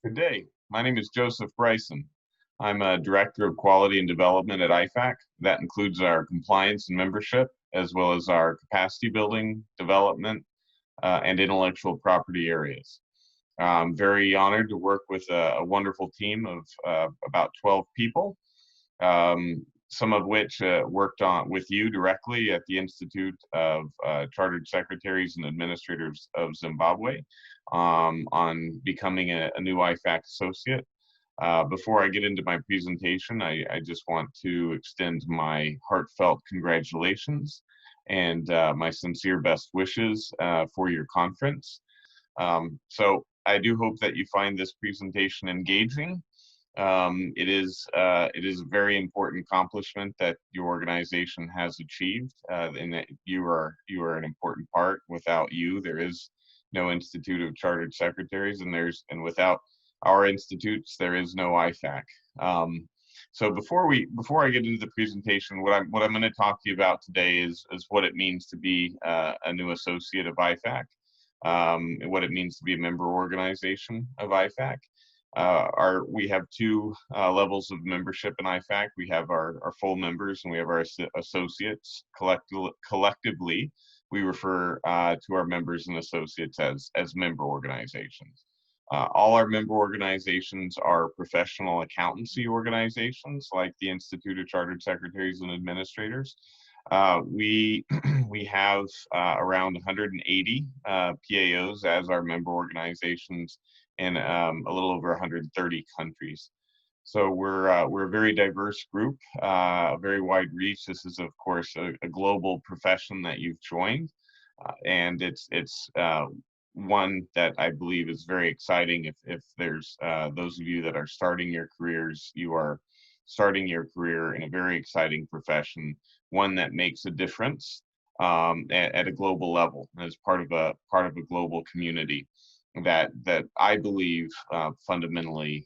Good day. My name is Joseph Bryson. I'm a Director of Quality and Development at IFAC. That includes our compliance and membership, as well as our capacity building, development, and intellectual property areas. I'm very honored to work with a wonderful team of about 12 people, some of which worked on with you directly at the Institute of Chartered Secretaries and Administrators of Zimbabwe on becoming a new IFAC associate. Before I get into my presentation, I just want to extend my heartfelt congratulations and my sincere best wishes for your conference. So I do hope that you find this presentation engaging. It is a very important accomplishment that your organization has achieved, and that you are an important part. Without you, there is no Institute of Chartered Secretaries, and without our institutes, there is no IFAC. So before I get into the presentation, what I'm going to talk to you about today is what it means to be a new associate of IFAC, and what it means to be a member organization of IFAC. We have two levels of membership in IFAC. We have our full members and we have our associates. Collectively, we refer to our members and associates as member organizations. All our member organizations are professional accountancy organizations, like the Institute of Chartered Secretaries and Administrators. We have around 180 PAOs as our member organizations in a little over 130 countries. So we're a very diverse group, a very wide reach. This is, of course, a global profession that you've joined, and it's one that I believe is very exciting. If there's those of you that are starting your careers, you are starting your career in a very exciting profession, one that makes a difference at a global level as part of a global community that I believe fundamentally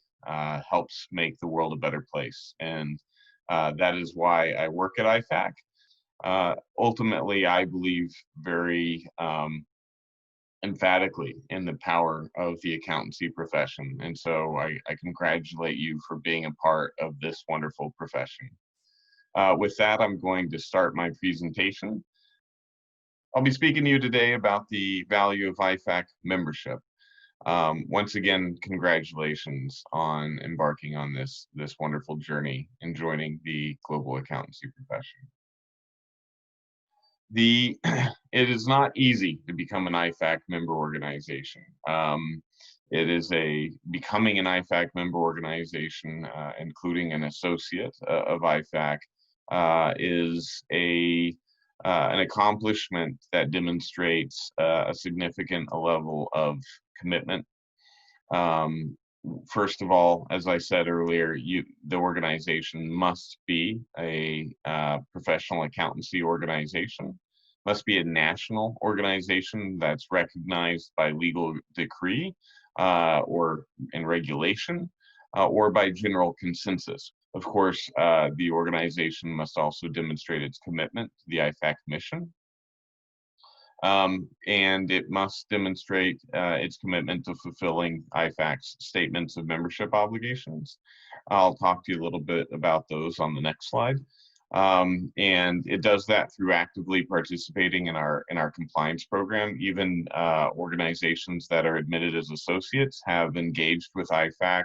helps make the world a better place. And that is why I work at IFAC. Ultimately, I believe very emphatically in the power of the accountancy profession. And so I congratulate you for being a part of this wonderful profession. With that, I'm going to start my presentation. I'll be speaking to you today about the value of IFAC membership. Once again, congratulations on embarking on this wonderful journey and joining the global accountancy profession. It is not easy to become an IFAC member organization. Becoming an IFAC member organization, including an associate of IFAC, is an accomplishment that demonstrates a significant level of commitment. First of all, as I said earlier, the organization must be a professional accountancy organization, must be a national organization that's recognized by legal decree or in regulation or by general consensus. Of course, the organization must also demonstrate its commitment to the IFAC mission. And it must demonstrate its commitment to fulfilling IFAC's statements of membership obligations. I'll talk to you a little bit about those on the next slide. And it does that through actively participating in our compliance program. Even organizations that are admitted as associates have engaged with IFAC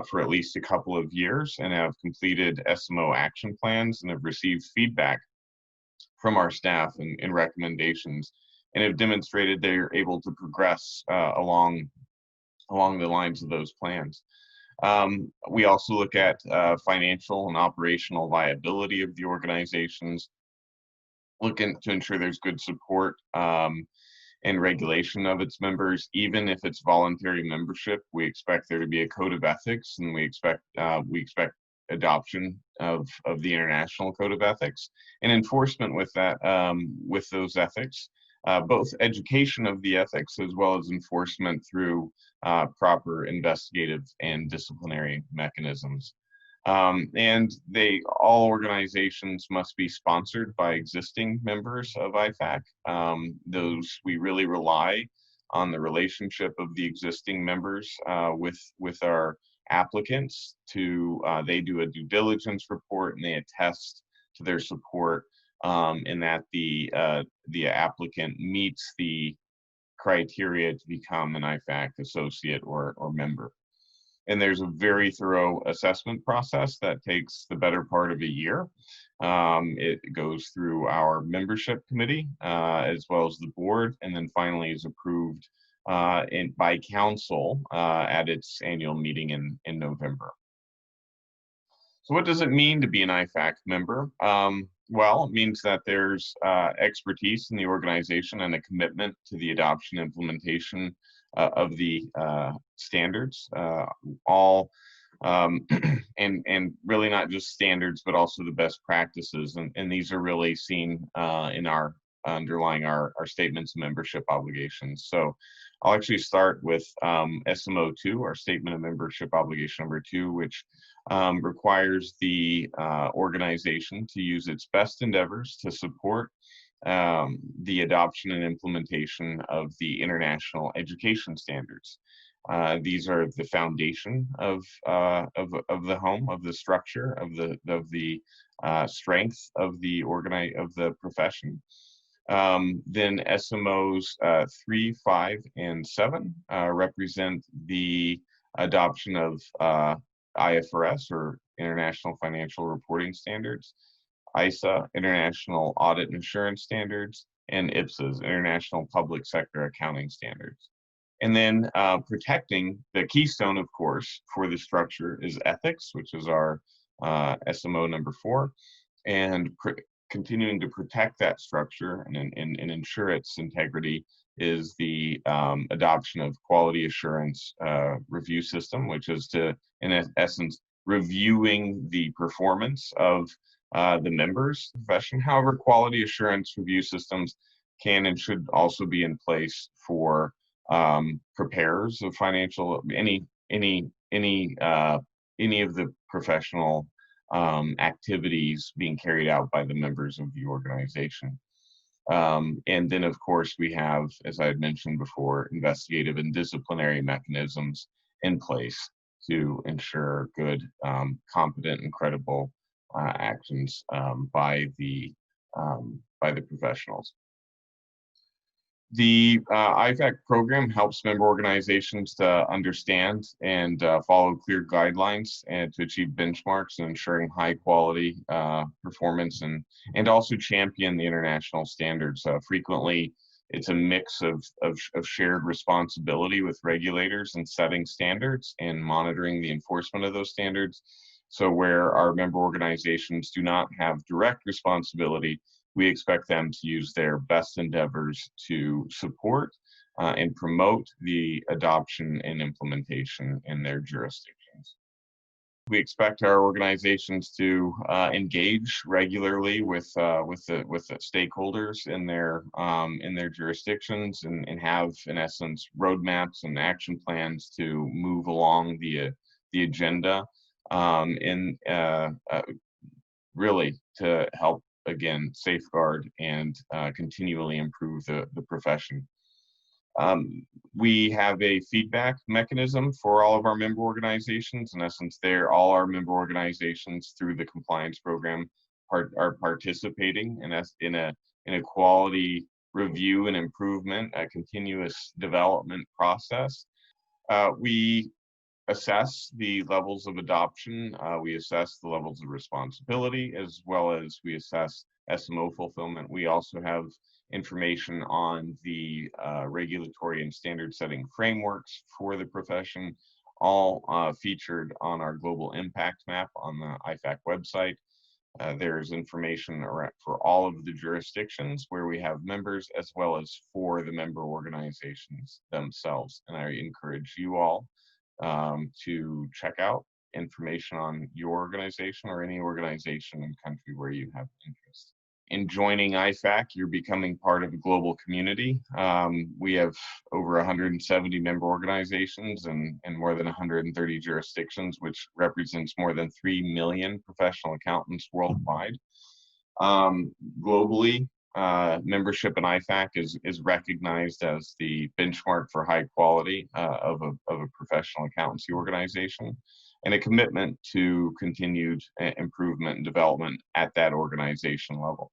for at least a couple of years and have completed SMO action plans and have received feedback from our staff and recommendations, and have demonstrated they're able to progress along the lines of those plans. We also look at financial and operational viability of the organizations, looking to ensure there's good support and regulation of its members. Even if it's voluntary membership, we expect there to be a code of ethics, and we expect adoption of the International Code of Ethics and enforcement with that, with those ethics, both education of the ethics as well as enforcement through proper investigative and disciplinary mechanisms. And all organizations must be sponsored by existing members of IFAC. Those we really rely on the relationship of the existing members with our applicants. They do a due diligence report and they attest to their support and that the applicant meets the criteria to become an IFAC associate or member. And there's a very thorough assessment process that takes the better part of a year. It goes through our membership committee as well as the board, and then finally is approved by council at its annual meeting in November. So what does it mean to be an IFAC member? Well, it means that there's expertise in the organization and a commitment to the adoption and implementation of the standards, and really not just standards, but also the best practices. And these are really seen in our underlying our statements of membership obligations. So I'll actually start with SMO2, our statement of membership obligation number 2, which requires the organization to use its best endeavors to support the adoption and implementation of the international education standards. These are the foundation of the home, of the structure, of the strength of the profession. Then SMOs 3, 5, and 7 represent the adoption of IFRS, or International Financial Reporting Standards, ISA, International Audit and Assurance Standards, and IPSAs, International Public Sector Accounting Standards. And then protecting the keystone, of course, for the structure is ethics, which is our SMO number 4, and continuing to protect that structure and ensure its integrity is the adoption of quality assurance review system, which is to, in essence, reviewing the performance of the members' profession. However, quality assurance review systems can and should also be in place for preparers of any of the professional activities being carried out by the members of the organization. And then, of course, we have, as I had mentioned before, investigative and disciplinary mechanisms in place to ensure good, competent, and credible actions by the professionals. The IFAC program helps member organizations to understand and follow clear guidelines and to achieve benchmarks and ensuring high quality performance and also champion the international standards. Frequently, it's a mix of shared responsibility with regulators in setting standards and monitoring the enforcement of those standards. So where our member organizations do not have direct responsibility, we expect them to use their best endeavors to support and promote the adoption and implementation in their jurisdictions. We expect our organizations to engage regularly with the stakeholders in their jurisdictions and have, in essence, roadmaps and action plans to move along the agenda really to help, again, safeguard and continually improve the profession. We have a feedback mechanism for all of our member organizations. In essence, all our member organizations through the compliance program are participating in a quality review and improvement, a continuous development process. We assess the levels of adoption, we assess the levels of responsibility, as well as we assess SMO fulfillment. We also have information on the regulatory and standard setting frameworks for the profession, all featured on our global impact map on the IFAC website. There's information for all of the jurisdictions where we have members, as well as for the member organizations themselves. And I encourage you all to check out information on your organization or any organization and country where you have interest. In joining IFAC, you're becoming part of a global community. We have over 170 member organizations and more than 130 jurisdictions, which represents more than 3 million professional accountants worldwide. Globally, membership in IFAC is recognized as the benchmark for high quality of a professional accountancy organization, and a commitment to continued improvement and development at that organization level.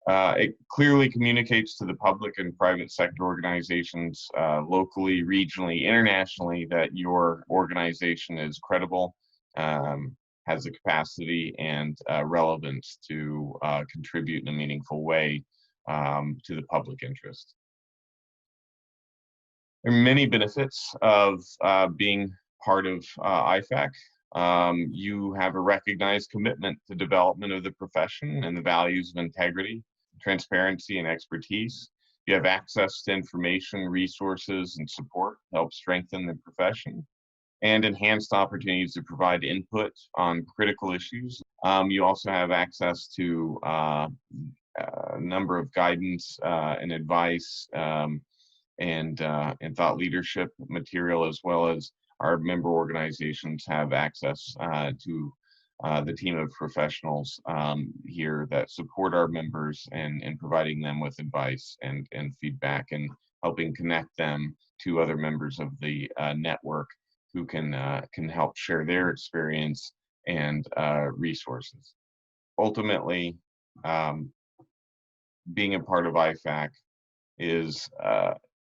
It clearly communicates to the public and private sector organizations, locally, regionally, internationally, that your organization is credible, has the capacity and relevance to contribute in a meaningful way to the public interest. There are many benefits of being part of IFAC. You have a recognized commitment to development of the profession and the values of integrity, transparency, and expertise. You have access to information, resources, and support to help strengthen the profession, and enhanced opportunities to provide input on critical issues. You also have access to a number of guidance and advice and thought leadership material, as well as our member organizations have access to the team of professionals here that support our members and providing them with advice and feedback, and helping connect them to other members of the network who can help share their experience and resources. Ultimately, being a part of IFAC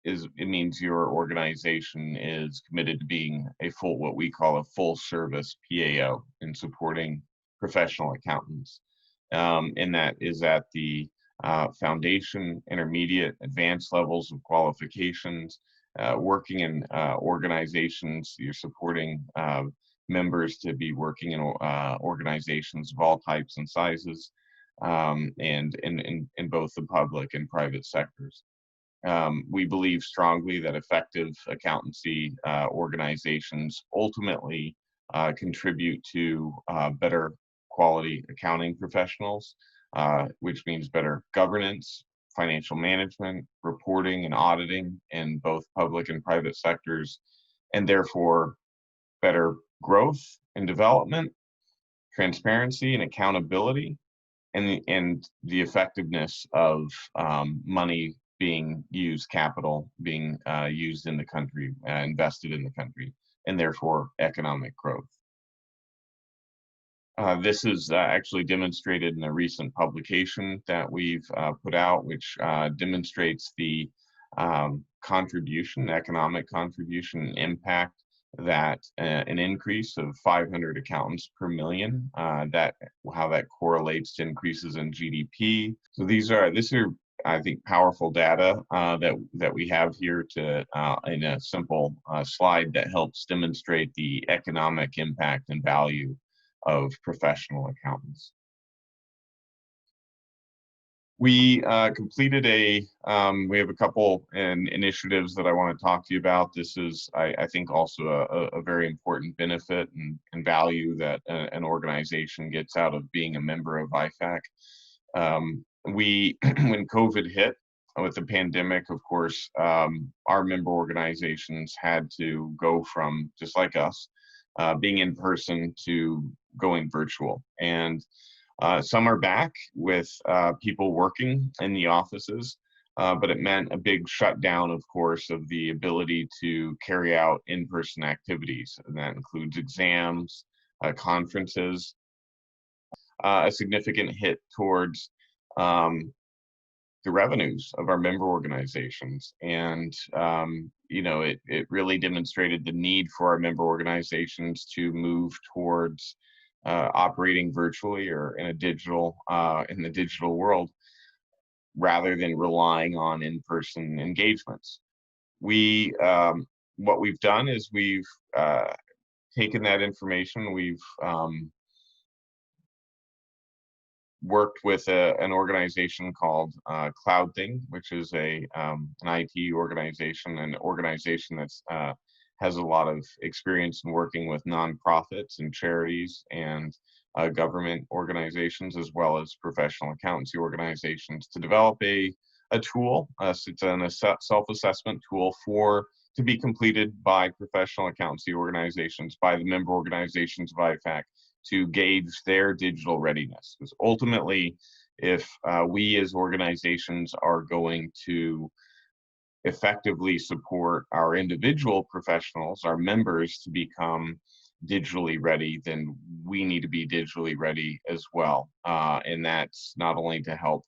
it means your organization is committed to being what we call a full service PAO in supporting professional accountants. And that is at the foundation, intermediate, advanced levels of qualifications, working in organizations. You're supporting members to be working in organizations of all types and sizes, and in both the public and private sectors. We believe strongly that effective accountancy organizations ultimately contribute to better quality accounting professionals, which means better governance, financial management, reporting, and auditing in both public and private sectors, and therefore better growth and development, transparency and accountability, and the effectiveness of money being used, capital being used in the country, invested in the country, and therefore economic growth. This is actually demonstrated in a recent publication that we've put out, which demonstrates the economic contribution impact that an increase of 500 accountants per million, how that correlates to increases in GDP. So these are I think powerful data that we have here in a simple slide that helps demonstrate the economic impact and value of professional accountants. We completed we have a couple initiatives that I want to talk to you about. This is, I think, also a very important benefit and value that an organization gets out of being a member of IFAC. When COVID hit with the pandemic, of course, our member organizations had to go from, just like us, being in person to going virtual. And some are back with people working in the offices, but it meant a big shutdown, of course, of the ability to carry out in-person activities. And that includes exams, conferences, a significant hit towards the revenues of our member organizations. And, it really demonstrated the need for our member organizations to move towards operating virtually or in the digital world, rather than relying on in-person engagements. What we've done is we've taken that information, we've worked with an organization called CloudThing, which is an IT organization, an organization that's has a lot of experience in working with nonprofits and charities and government organizations, as well as professional accountancy organizations, to develop a tool. It's a self-assessment tool to be completed by professional accountancy organizations, by the member organizations of IFAC, to gauge their digital readiness. Because ultimately, if we as organizations are going to effectively support our individual professionals, our members, to become digitally ready, then we need to be digitally ready as well. And that's not only to help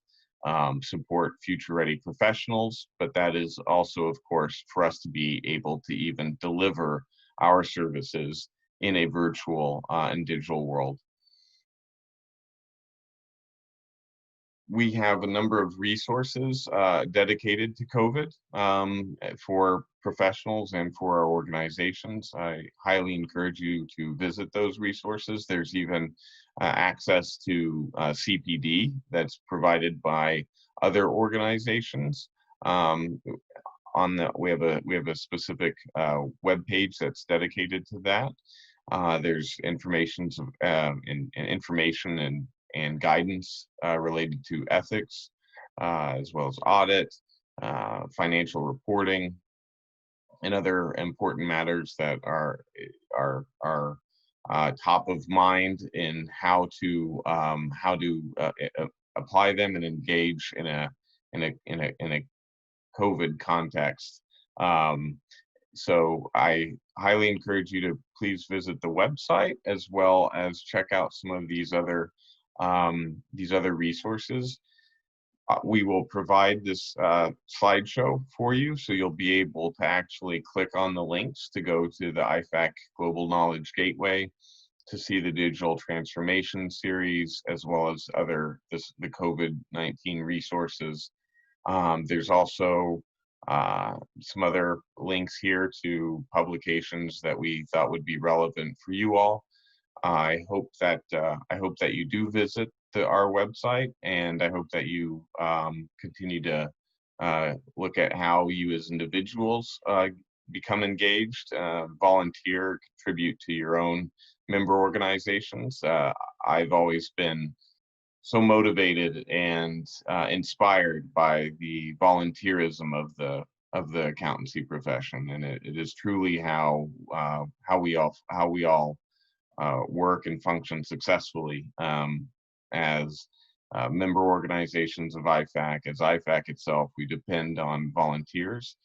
support future ready professionals, but that is also, of course, for us to be able to even deliver our services in a virtual and digital world. We have a number of resources dedicated to COVID for professionals and for our organizations. I highly encourage you to visit those resources. There's even access to CPD that's provided by other organizations. We have a specific web page that's dedicated to that. There's information and guidance related to ethics, as well as audit, financial reporting, and other important matters that are top of mind in how to apply them and engage in a COVID context. So I highly encourage you to please visit the website, as well as check out some of these other resources. We will provide this slideshow for you, so you'll be able to actually click on the links to go to the IFAC Global Knowledge Gateway to see the digital transformation series, as well as the COVID-19 resources. There's also some other links here to publications that we thought would be relevant for you all. I hope that you do visit our website, and I hope that you continue to look at how you as individuals become engaged, volunteer, contribute to your own member organizations. I've always been so motivated and inspired by the volunteerism of the accountancy profession, and it is truly how we all work and function successfully as member organizations of IFAC. As IFAC itself, we depend on volunteers.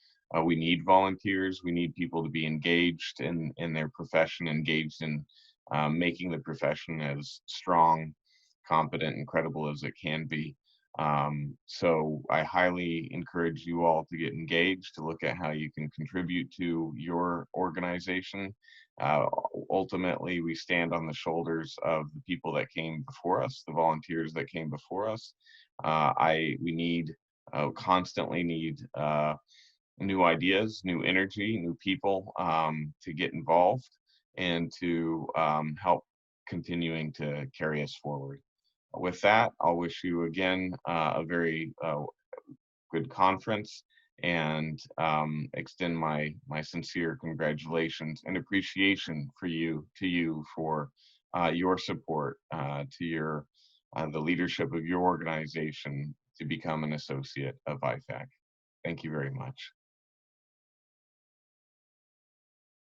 We need volunteers. We need people to be engaged in their profession, engaged in making the profession as strong, competent, and credible as it can be. So I highly encourage you all to get engaged, to look at how you can contribute to your organization. Ultimately, we stand on the shoulders of the people that came before us, the volunteers that came before us. We constantly need new ideas, new energy, new people to get involved and to help continuing to carry us forward. With that, I'll wish you again a very good conference, and extend my sincere congratulations and appreciation to you for your support, to the leadership of your organization to become an associate of IFAC. Thank you very much.